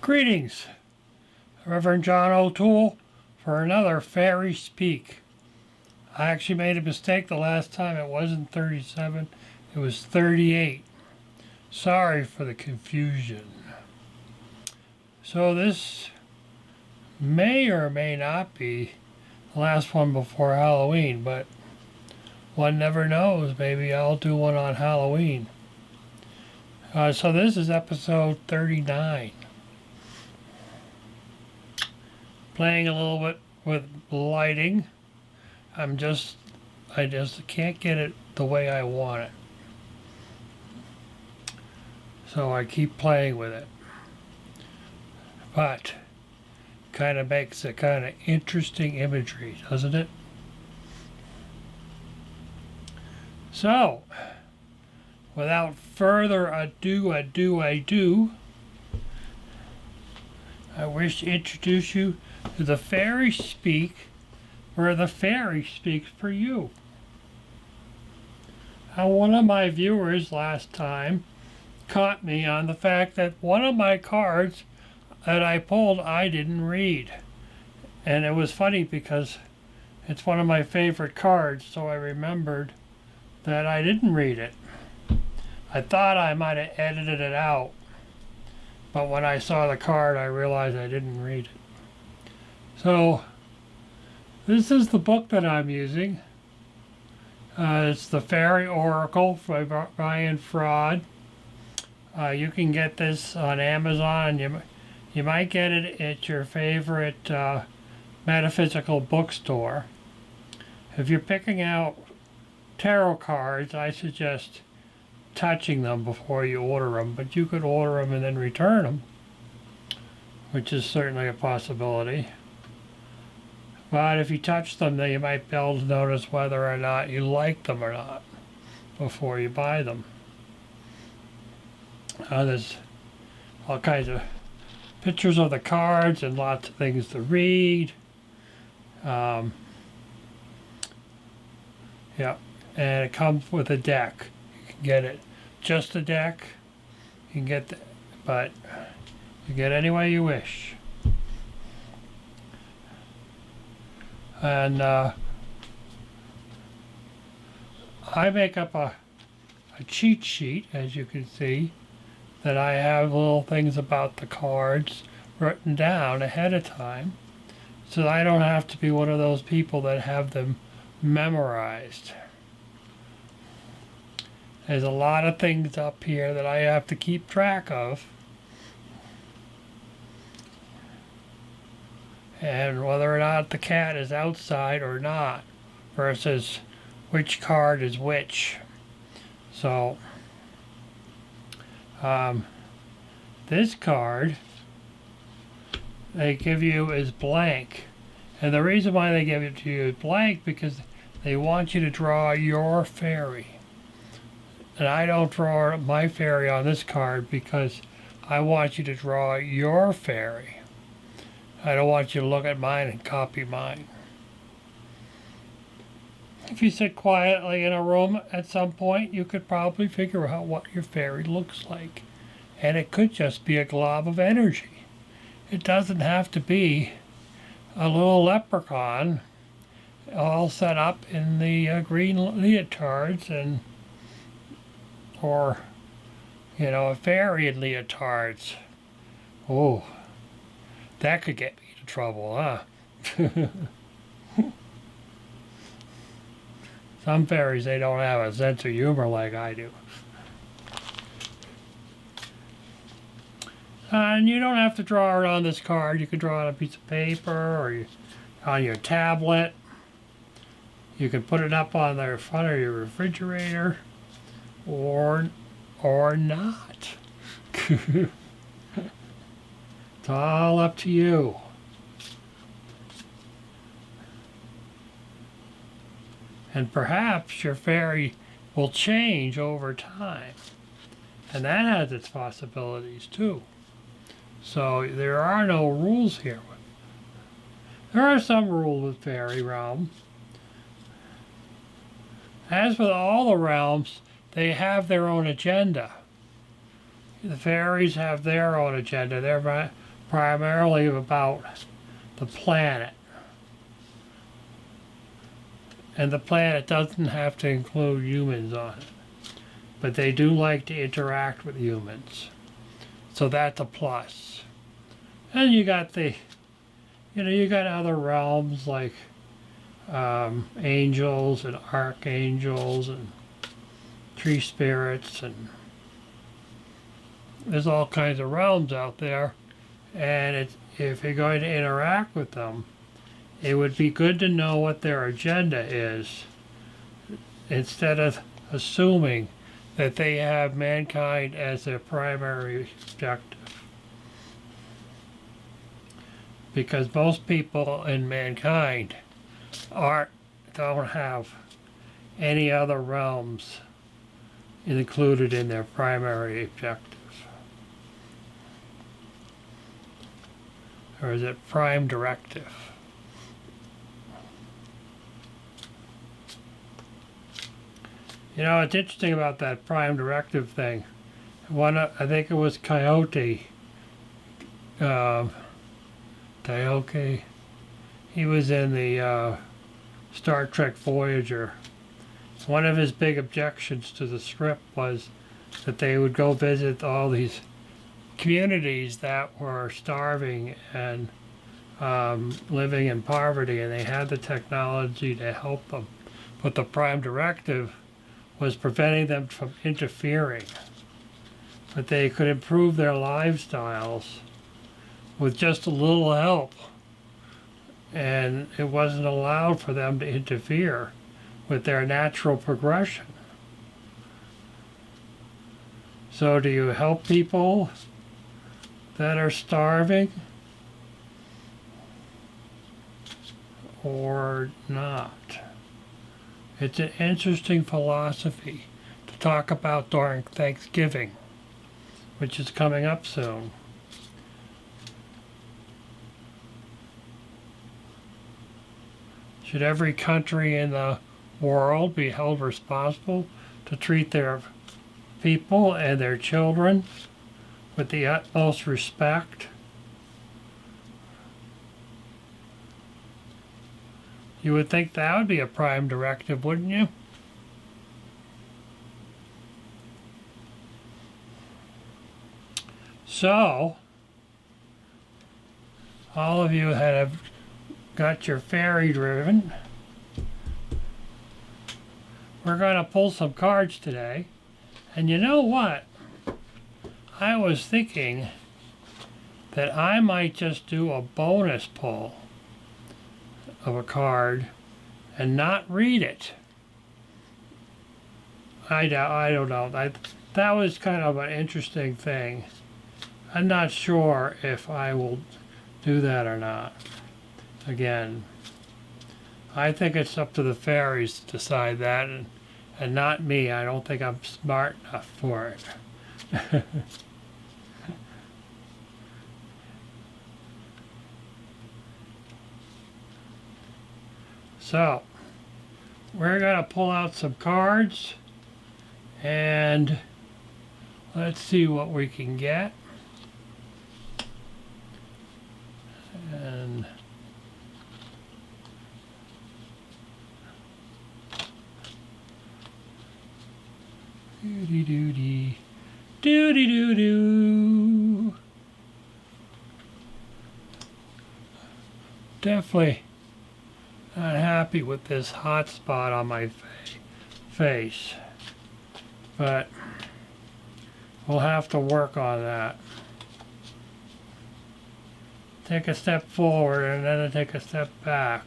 Greetings, Reverend John O'Toole for another FaerySpeak. I actually made a mistake the last time. It wasn't 37, it was 38. Sorry for the confusion. So this may or may not be the last one before Halloween, but one never knows. Maybe I'll do one on Halloween. So this is episode 39. Playing a little bit with lighting. I just can't get it the way I want it. So I keep playing with it. But kind of makes a kind of interesting imagery, doesn't it? So, without further ado, I wish to introduce you to the FaerySpeak, where the fairy speaks for you. Now, one of my viewers last time caught me on the fact that one of my cards that I pulled I didn't read. And it was funny because it's one of my favorite cards, so I remembered that I didn't read it. I thought I might have edited it out, but when I saw the card I realized I didn't read it. So this is the book that I'm using. It's the Fairy Oracle by Brian Fraud. You can get this on Amazon. You might get it at your favorite metaphysical bookstore. If you're picking out tarot cards, I suggest touching them before you order them, but you could order them and then return them, which is certainly a possibility. But if you touch them, then you might be able to notice whether or not you like them or not before you buy them. There's all kinds of pictures of the cards and lots of things to read. Yeah, and it comes with a deck. You can get it just a deck. You can get but you get any way you wish. And I make up a cheat sheet, as you can see, that I have little things about the cards written down ahead of time, so I don't have to be one of those people that have them memorized. There's a lot of things up here that I have to keep track of, and whether or not the cat is outside or not, versus which card is which. So this card they give you is blank, and the reason why they give it to you is blank because they want you to draw your fairy. And I don't draw my fairy on this card because I want you to draw your fairy. I don't want you to look at mine and copy mine. If you sit quietly in a room at some point, you could probably figure out what your fairy looks like. And it could just be a glob of energy. It doesn't have to be a little leprechaun all set up in the green leotards or a fairy in leotards. Oh, that could get me into trouble, huh? Some fairies, they don't have a sense of humor like I do. And you don't have to draw it on this card. You can draw it on a piece of paper or on your tablet. You can put it up on the front of your refrigerator or not. It's all up to you. And perhaps your fairy will change over time. And that has its possibilities too. So there are no rules here. There are some rules with fairy realm. As with all the realms, they have their own agenda. The fairies have their own agenda. They're primarily about the planet. And the planet doesn't have to include humans on it, but they do like to interact with humans. So that's a plus. And you got you got other realms like angels and archangels and tree spirits, and there's all kinds of realms out there. And if you're going to interact with them, it would be good to know what their agenda is, instead of assuming that they have mankind as their primary objective. Because most people in mankind don't have any other realms included in their primary objective. Or is it prime directive? You know, it's interesting about that prime directive thing. I think it was Coyote. Taoke. He was in the Star Trek Voyager. One of his big objections to the script was that they would go visit all these communities that were starving and living in poverty, and they had the technology to help them. But the prime directive was preventing them from interfering. But they could improve their lifestyles with just a little help. And it wasn't allowed for them to interfere with their natural progression. So do you help people that are starving or not? It's an interesting philosophy to talk about during Thanksgiving, which is coming up soon. Should every country in the world be held responsible to treat their people and their children with the utmost respect? You would think that would be a prime directive, wouldn't you? So, all of you that have got your fairy driven, we're going to pull some cards today. And you know what? I was thinking that I might just do a bonus pull of a card and not read it. I don't know. That was kind of an interesting thing. I'm not sure if I will do that or not. Again, I think it's up to the fairies to decide that, and not me. I don't think I'm smart enough for it. So, we're going to pull out some cards, and let's see what we can get. And doody doody doo doo. Definitely not happy with this hot spot on my face, but we'll have to work on that. Take a step forward and then take a step back.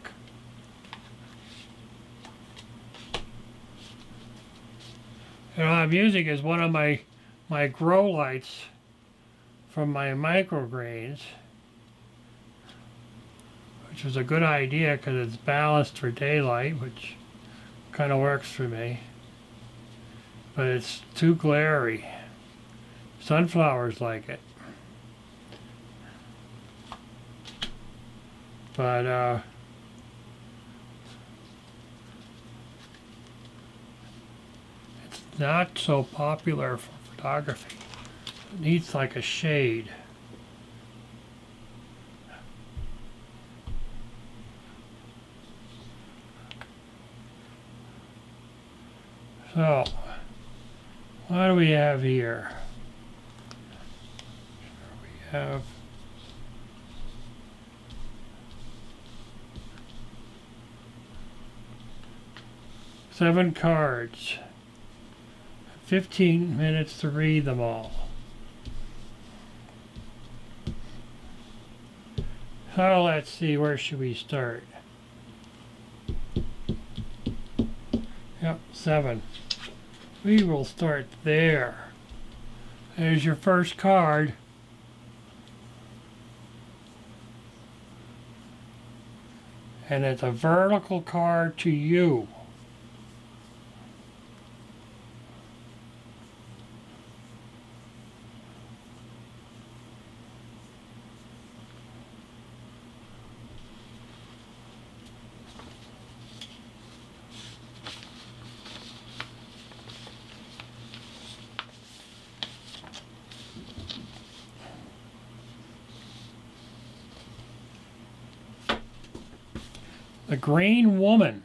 You know, I'm using is one of my grow lights from my microgreens, which was a good idea because it's balanced for daylight, which kind of works for me. But it's too glary. Sunflowers like it. But it's not so popular for photography. It needs like a shade. So, what do we have here? We have seven cards. 15 minutes to read them all. So let's see, where should we start? Yep, 7. We will start there. There's your first card. And it's a vertical card to you. The Green Woman.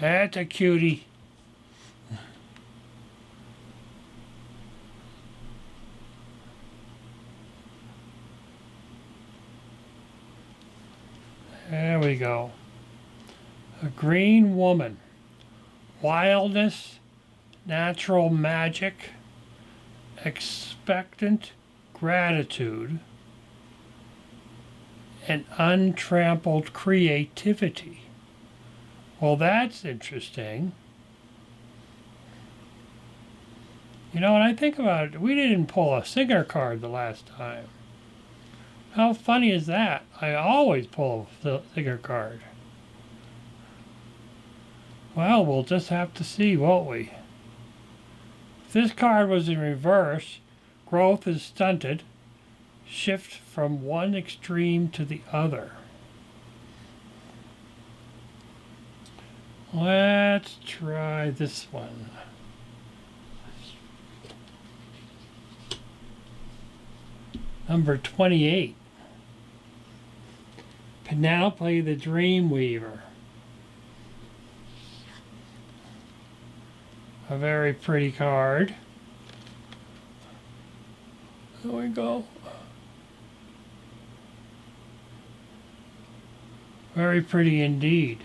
That's a cutie. There we go. A Green Woman. Wildness, natural magic, expectant gratitude, and untrampled creativity. Well, that's interesting. You know, when I think about it, we didn't pull a singer card the last time. How funny is that? I always pull a singer card. Well, we'll just have to see, won't we? If this card was in reverse, growth is stunted. Shift from one extreme to the other. Let's try this one. Number 28. Penelope the Dreamweaver. A very pretty card. There we go. Very pretty indeed.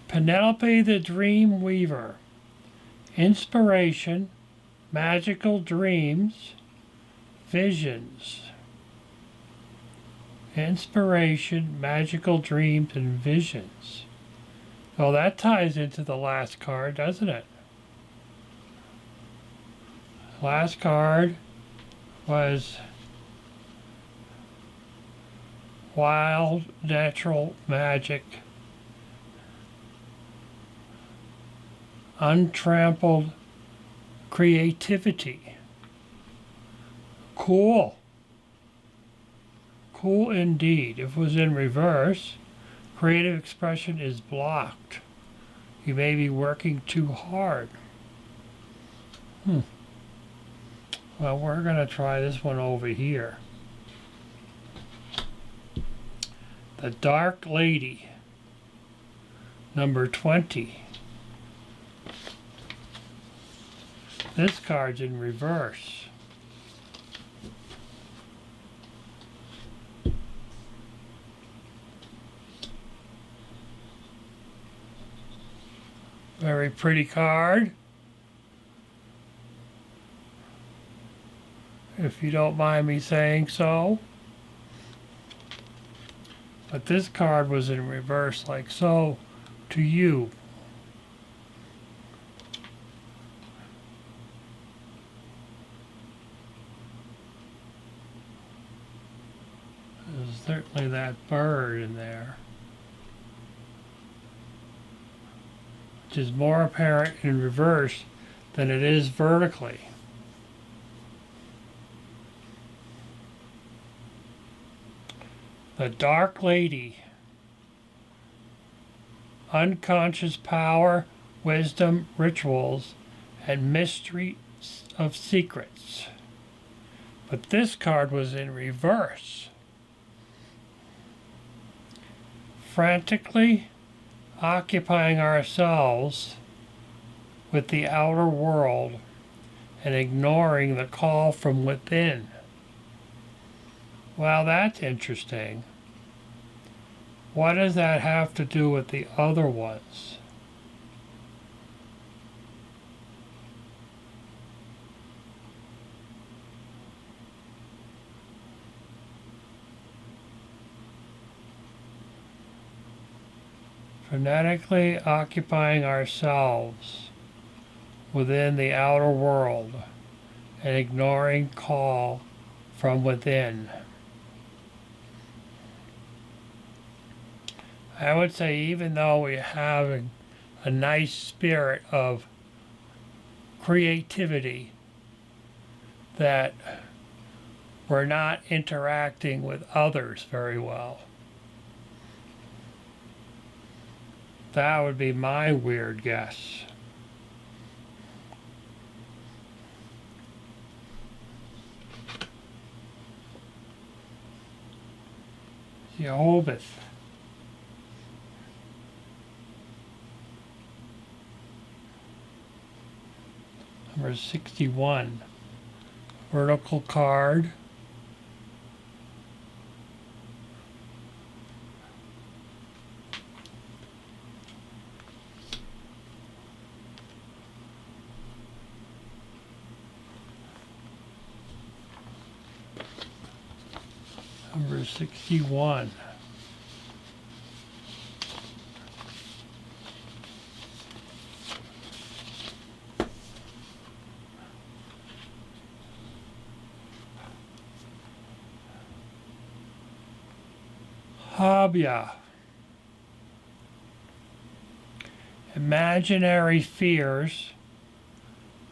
Penelope the Dreamweaver. Inspiration, magical dreams, visions. Inspiration, magical dreams, and visions. Well, that ties into the last card, doesn't it? Last card was wild natural magic. Untrampled creativity. Cool. Cool indeed. If it was in reverse, creative expression is blocked. You may be working too hard. Well, we're going to try this one over here. The Dark Lady. Number 20. This card's in reverse. Very pretty card. If you don't mind me saying so. But this card was in reverse like so to you. There's certainly that bird in there, which is more apparent in reverse than it is vertically. The Dark Lady. Unconscious power, wisdom, rituals, and mystery of secrets. But this card was in reverse. Frantically occupying ourselves with the outer world and ignoring the call from within. Well, that's interesting. What does that have to do with the other ones? Frenetically occupying ourselves within the outer world and ignoring call from within. I would say even though we have a nice spirit of creativity, that we're not interacting with others very well. That would be my weird guess. Jehovah. Number 61. Vertical card. Number 61. Habya. Imaginary fears,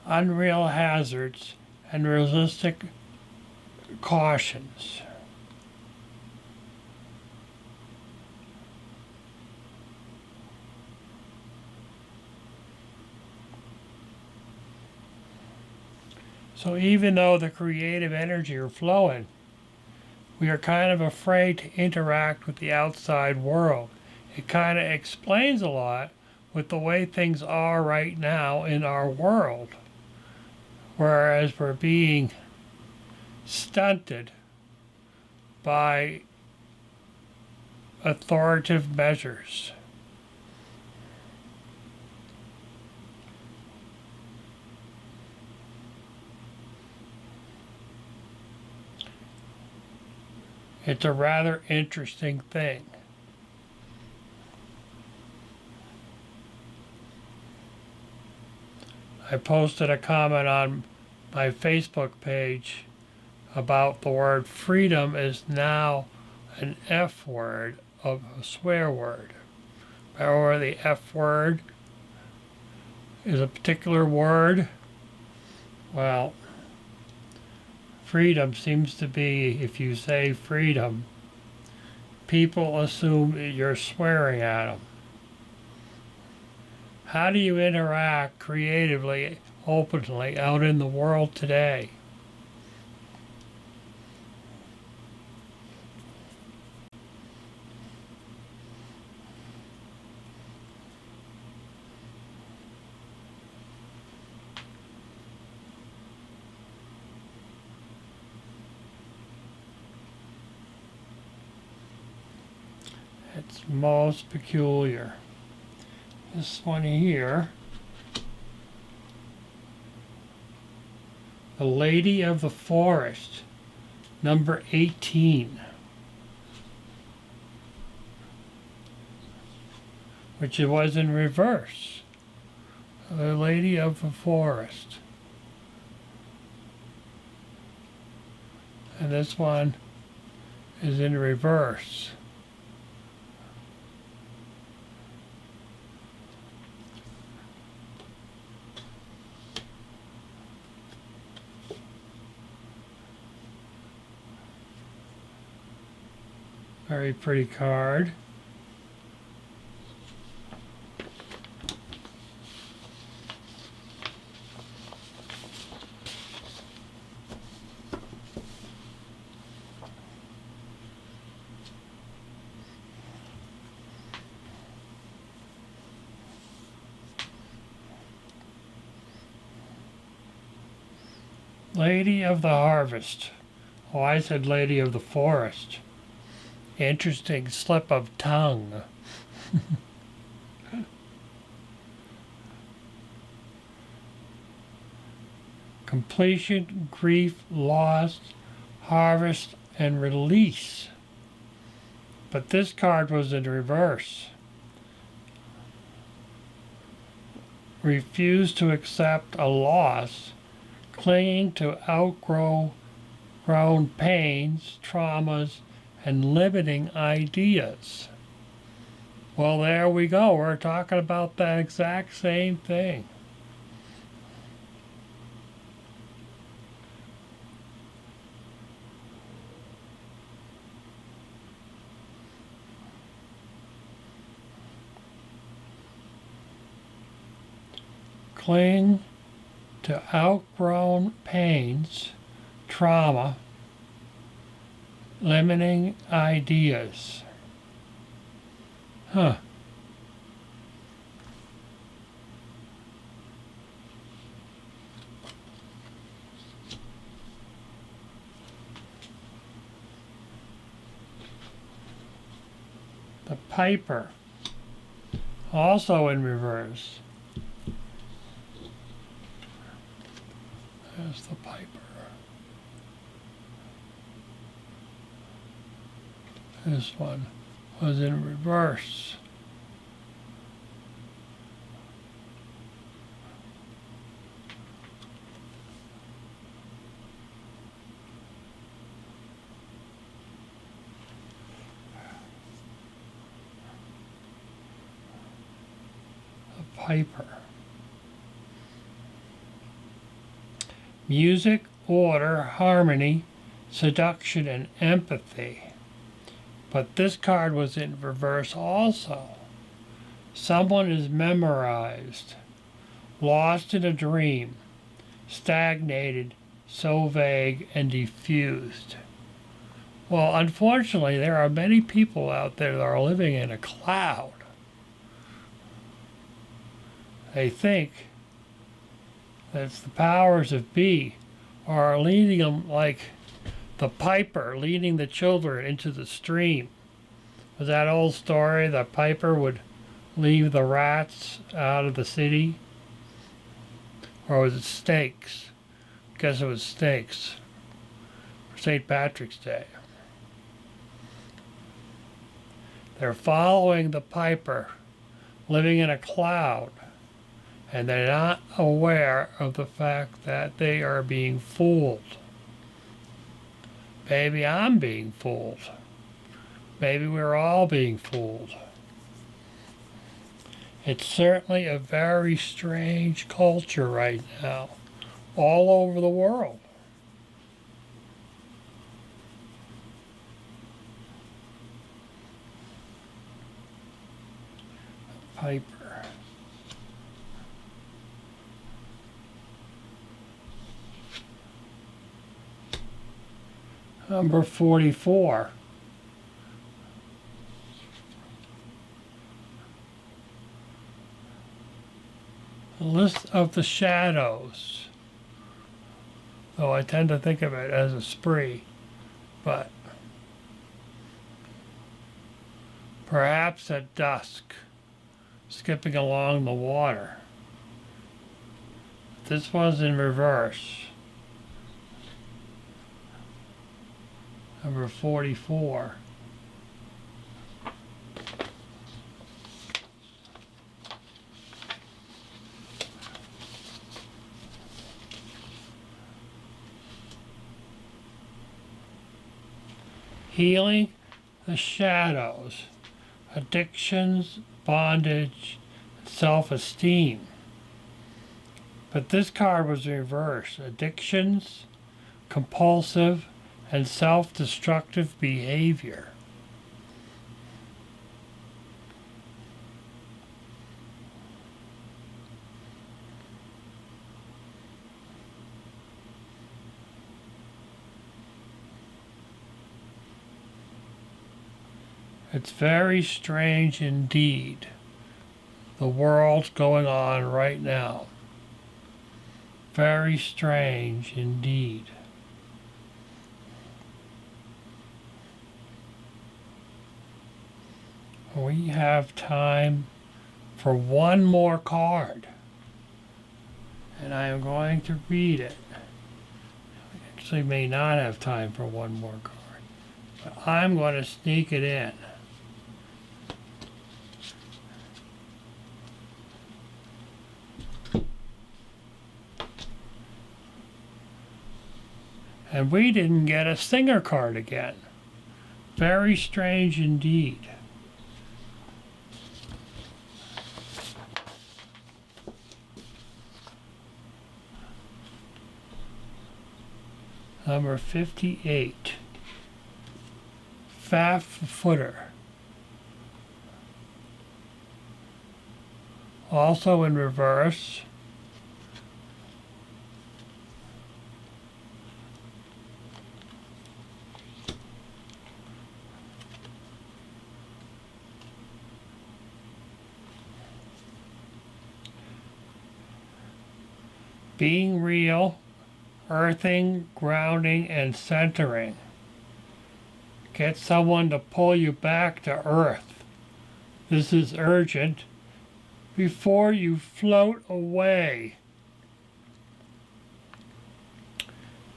unreal hazards, and realistic cautions. So even though the creative energy are flowing, we are kind of afraid to interact with the outside world. It kind of explains a lot with the way things are right now in our world, whereas we're being stunted by authoritative measures. It's a rather interesting thing. I posted a comment on my Facebook page about the word freedom is now an F word of a swear word. Remember, the F word is a particular word? Well, freedom seems to be, if you say freedom, people assume that you're swearing at them. How do you interact creatively, openly out in the world today? It's most peculiar. This one here, the Lady of the Forest, number 18, which it was in reverse. The Lady of the Forest. And this one is in reverse. Very pretty card. Lady of the Harvest. Oh, I said Lady of the Forest. Interesting slip of tongue. Completion, grief, loss, harvest, and release. But this card was in reverse. Refuse to accept a loss, clinging to outgrown pains, traumas, and limiting ideas. Well, there we go. We're talking about the exact same thing. Cling to outgrown pains, trauma, limiting ideas. Huh. The Piper, also in reverse. There's the Piper. This one was in reverse. The Piper. Music, order, harmony, seduction, and empathy. But this card was in reverse also. Someone is memorized, lost in a dream, stagnated, so vague and diffused. Well, unfortunately, there are many people out there that are living in a cloud. They think that's the powers of be are leading them like the piper leading the children into the stream. Was that old story? The piper would leave the rats out of the city? Or was it snakes? I guess it was snakes for St. Patrick's Day. They're following the piper, living in a cloud. And they're not aware of the fact that they are being fooled. Maybe I'm being fooled. Maybe we're all being fooled. It's certainly a very strange culture right now, all over the world. Piper. Number 44. A list of the shadows. Though I tend to think of it as a spree, but perhaps at dusk, skipping along the water. This was in reverse. Number 44. healing the shadows, addictions, bondage, self-esteem. But this card was reversed. Addictions, compulsive, and self-destructive behavior. It's very strange indeed, the world's going on right now. Very strange indeed. We have time for one more card, and I am going to read it. We actually may not have time for one more card, but I'm going to sneak it in. And we didn't get a singer card again. Very strange indeed. Number 58. Footer. Also in reverse. Being real, earthing, grounding, and centering. Get someone to pull you back to earth. This is urgent before you float away.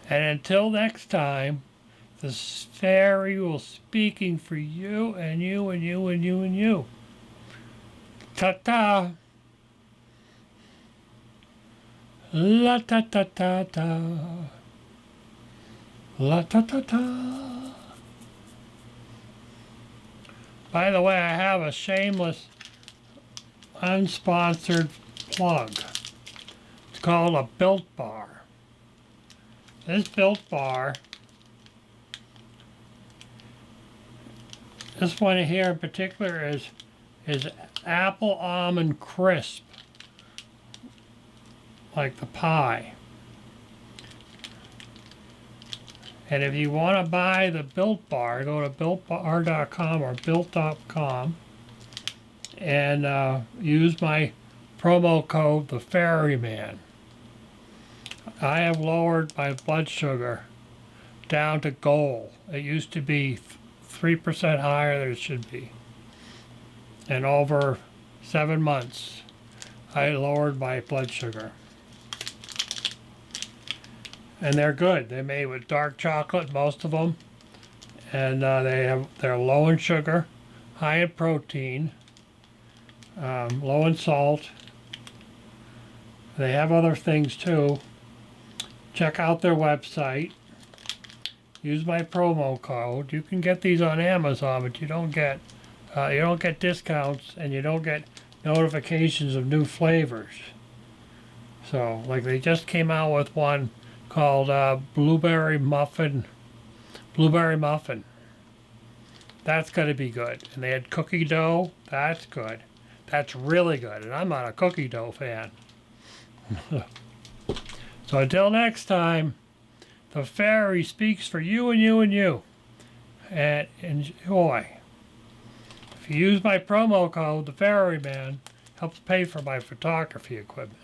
And until next time, the fairy will speaking for you and you and you and you and you. Ta-ta! La ta ta ta ta. La ta ta ta. By the way, I have a shameless, unsponsored plug. It's called a Built Bar. This Built Bar, this one here in particular is apple almond crisp. Like the pie. And if you want to buy the Built Bar, go to builtbar.com or built.com and use my promo code, the Ferryman. I have lowered my blood sugar down to goal. It used to be 3% higher than it should be. And over 7 months, I lowered my blood sugar. And they're good. They're made with dark chocolate, most of them, and they're low in sugar, high in protein, low in salt. They have other things too. Check out their website. Use my promo code. You can get these on Amazon, but you don't get discounts and you don't get notifications of new flavors. So, like they just came out with one called blueberry muffin. That's going to be good. And they had cookie dough. That's good. That's really good. And I'm not a cookie dough fan. So until next time, the fairy speaks for you and you and you. And enjoy. If you use my promo code, the Ferryman, helps pay for my photography equipment.